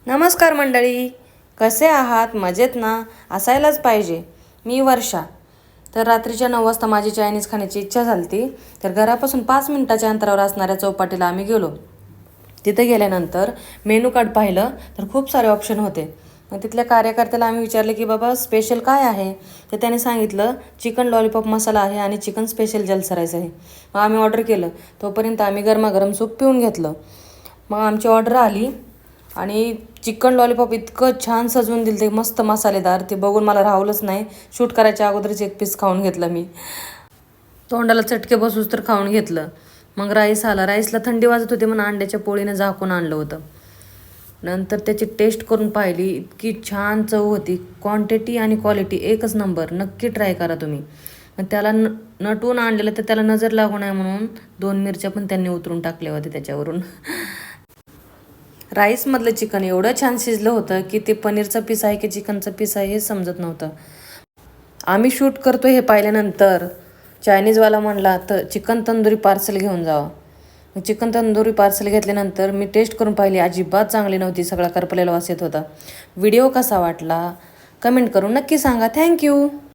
नमस्कार मंडळी, कसे आहात? मजेत ना? असायलाच पाहिजे. मी वर्षा. तर रात्रीच्या 9 वाजता माझी चायनीज खाण्याची इच्छा झाली. तर घरापासून 5 मिनिटाच्या अंतरावर असणाऱ्या चौपाटीला आम्ही गेलो. तिथे गेल्यानंतर मेनू कार्ड पाहिलं तर खूप सारे ऑप्शन होते. मग तिथल्या कार्यकर्त्याला आम्ही विचारले की बाबा स्पेशल काय आहे? तर त्याने सांगितलं चिकन लॉलीपॉप मसाला आहे आणि चिकन स्पेशल जलसा राईस आहे. मग आम्ही ऑर्डर केलं. तोपर्यंत आम्ही गरमागरम सूप पिऊन घेतलं. मग आमची ऑर्डर आली आणि चिकन लॉलीपॉप इतकं छान सजवून दिलं, ते मस्त मसालेदार. ते बघून मला राहवलंच नाही. शूट करायच्या अगोदरच एक पीस खाऊन घेतलं मी. तोंडाला चटके बसूच तर खाऊन घेतलं. मग राईस आला. राईसला थंडी वाजत होती म्हणून अंड्याच्या पोळीनं झाकून आणलं होतं. नंतर त्याची टेस्ट करून पाहिली. इतकी छान चव होती. क्वांटिटी आणि क्वालिटी एकच नंबर. नक्की ट्राय करा तुम्ही. मग त्याला नटवून आणलेलं तर त्याला नजर लागू नये म्हणून 2 मिरच्या पण त्यांनी उतरून टाकल्या होत्या त्याच्यावरून. राईसमधलं चिकन एवढं छान शिजलं होतं की ते पनीरचा पीस आहे की चिकनचा पीस आहे हे समजत नव्हतं. आम्ही शूट करतो हे पाहिल्यानंतर चायनीजवाला म्हणला तर चिकन तंदुरी पार्सल घेऊन जावा. चिकन तंदुरी पार्सल घेतल्यानंतर मी टेस्ट करून पाहिली. अजिबात चांगली नव्हती. सगळा करपलेला वास येत होता. व्हिडिओ कसा वाटला कमेंट करून नक्की सांगा. थँक्यू.